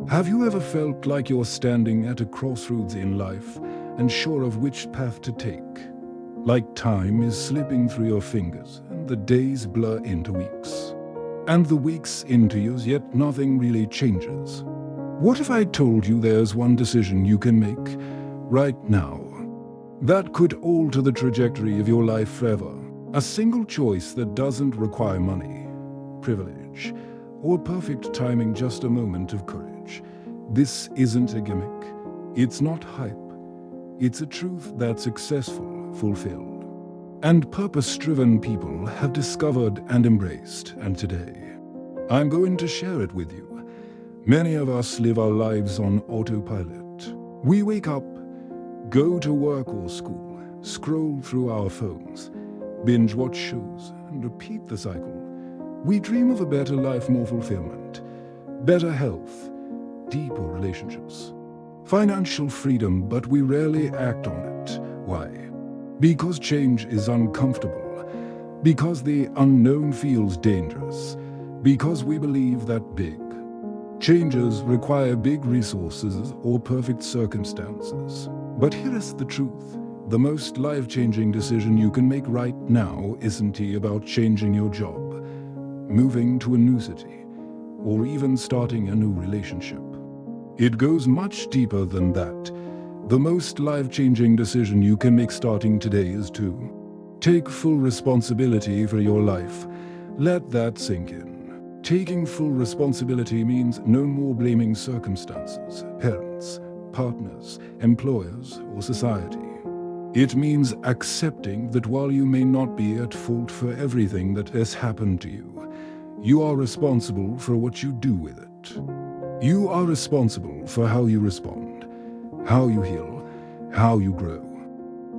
Have you ever felt like you're standing at a crossroads in life, unsure of which path to take? Like time is slipping through your fingers, and the days blur into weeks. And the weeks into years, yet nothing really changes. What if I told you there's one decision you can make right now that could alter the trajectory of your life forever? A single choice that doesn't require money, privilege, or perfect timing, just a moment of courage. This isn't a gimmick. It's not hype. It's a truth that successful, fulfilled, and purpose-driven people have discovered and embraced, and today, I'm going to share it with you. Many of us live our lives on autopilot. We wake up, go to work or school, scroll through our phones, binge watch shows, and repeat the cycle. We dream of a better life, more fulfillment, better health, deeper relationships, financial freedom, but we rarely act on it. Why? Because change is uncomfortable, because the unknown feels dangerous, because we believe that big changes require big resources or perfect circumstances. But here is the truth. The most life-changing decision you can make right now isn't about changing your job, moving to a new city, or even starting a new relationship. It goes much deeper than that. The most life-changing decision you can make starting today is to take full responsibility for your life. Let that sink in. Taking full responsibility means no more blaming circumstances, parents, partners, employers, or society. It means accepting that while you may not be at fault for everything that has happened to you, you are responsible for what you do with it. You are responsible for how you respond, how you heal, how you grow.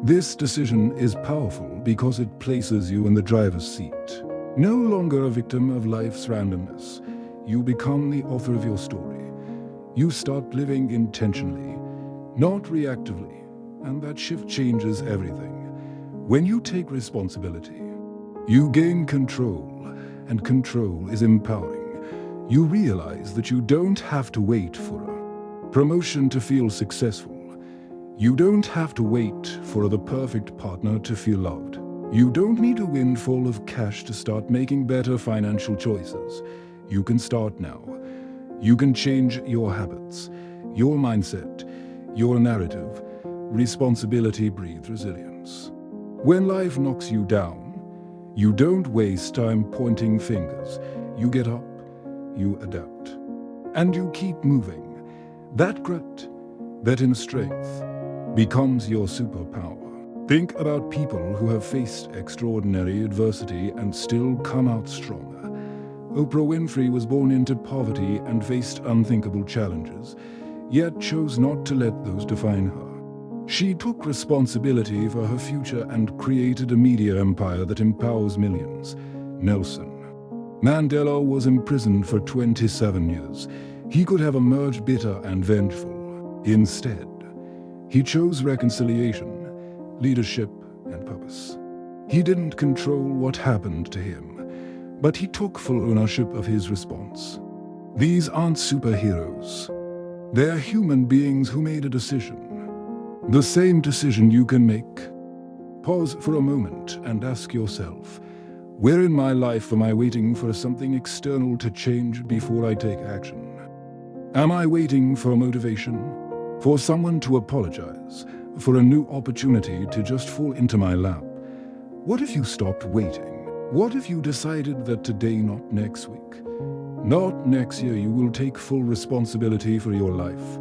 This decision is powerful because it places you in the driver's seat. No longer a victim of life's randomness, you become the author of your story. You start living intentionally, not reactively, and that shift changes everything. When you take responsibility, you gain control, and control is empowering. You realize that you don't have to wait for a promotion to feel successful. You don't have to wait for the perfect partner to feel loved. You don't need a windfall of cash to start making better financial choices. You can start now. You can change your habits, your mindset, your narrative. Responsibility breeds resilience. When life knocks you down, you don't waste time pointing fingers. You get up, you adapt, and you keep moving. That grit, that inner strength, becomes your superpower. Think about people who have faced extraordinary adversity and still come out stronger. Oprah Winfrey was born into poverty and faced unthinkable challenges, yet chose not to let those define her. She took responsibility for her future and created a media empire that empowers millions. Nelson Mandela was imprisoned for 27 years. He could have emerged bitter and vengeful. Instead, he chose reconciliation, leadership, and purpose. He didn't control what happened to him, but he took full ownership of his response. These aren't superheroes. They're human beings who made a decision. The same decision you can make. Pause for a moment and ask yourself, where in my life am I waiting for something external to change before I take action? Am I waiting for motivation? For someone to apologize? For a new opportunity to just fall into my lap? What if you stopped waiting? What if you decided that today, not next week, not next year, you will take full responsibility for your life?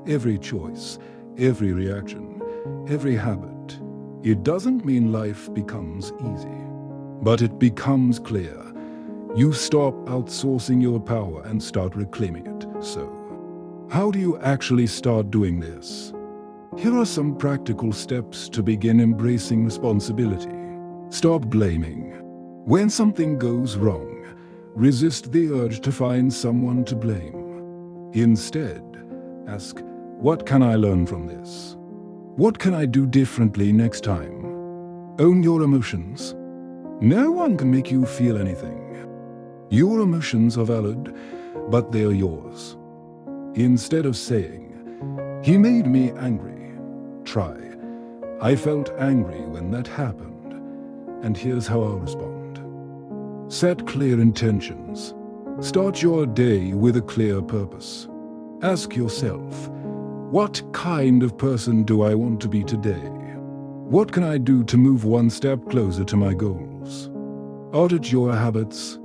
Every choice, every reaction, every habit. It doesn't mean life becomes easy, but it becomes clear. You stop outsourcing your power and start reclaiming it. So, how do you actually start doing this? Here are some practical steps to begin embracing responsibility. Stop blaming. When something goes wrong, resist the urge to find someone to blame. Instead, ask, what can I learn from this? What can I do differently next time? Own your emotions. No one can make you feel anything. Your emotions are valid, but they are yours. Instead of saying, "He made me angry," try, "I felt angry when that happened, and here's how I'll respond." Set clear intentions. Start your day with a clear purpose. Ask yourself, what kind of person do I want to be today? What can I do to move one step closer to my goals? Audit your habits.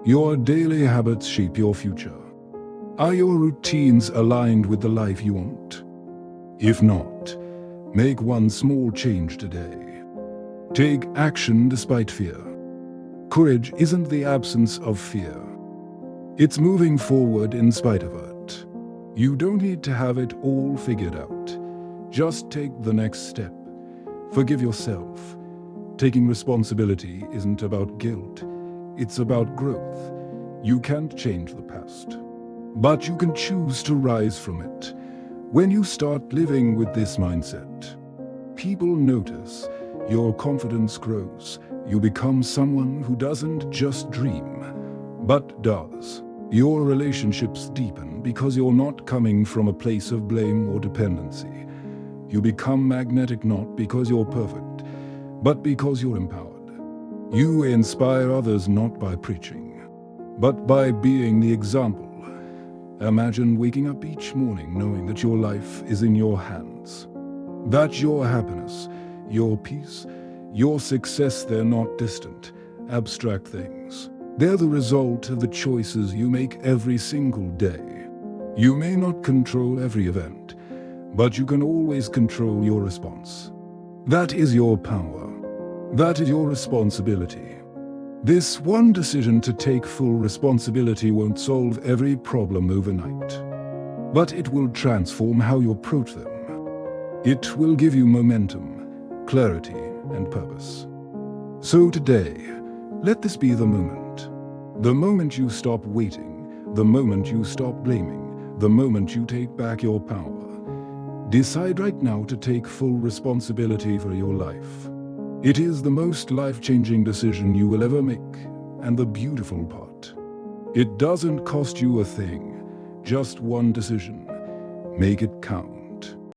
Your daily habits shape your future. Are your routines aligned with the life you want? If not, make one small change today. Take action despite fear. Courage isn't the absence of fear. It's moving forward in spite of it. You don't need to have it all figured out. Just take the next step. Forgive yourself. Taking responsibility isn't about guilt. It's about growth. You can't change the past, but you can choose to rise from it. When you start living with this mindset, people notice, your confidence grows. You become someone who doesn't just dream, but does. Your relationships deepen because you're not coming from a place of blame or dependency. You become magnetic not because you're perfect, but because you're empowered. You inspire others not by preaching, but by being the example. Imagine waking up each morning knowing that your life is in your hands. That your happiness, your peace, your success, they're not distant, abstract things. They're the result of the choices you make every single day. You may not control every event, but you can always control your response. That is your power. That is your responsibility. This one decision to take full responsibility won't solve every problem overnight, but it will transform how you approach them. It will give you momentum, clarity, and purpose. So today, let this be the moment. The moment you stop waiting, the moment you stop blaming, the moment you take back your power. Decide right now to take full responsibility for your life. It is the most life-changing decision you will ever make, and the beautiful part, it doesn't cost you a thing, just one decision. Make it count.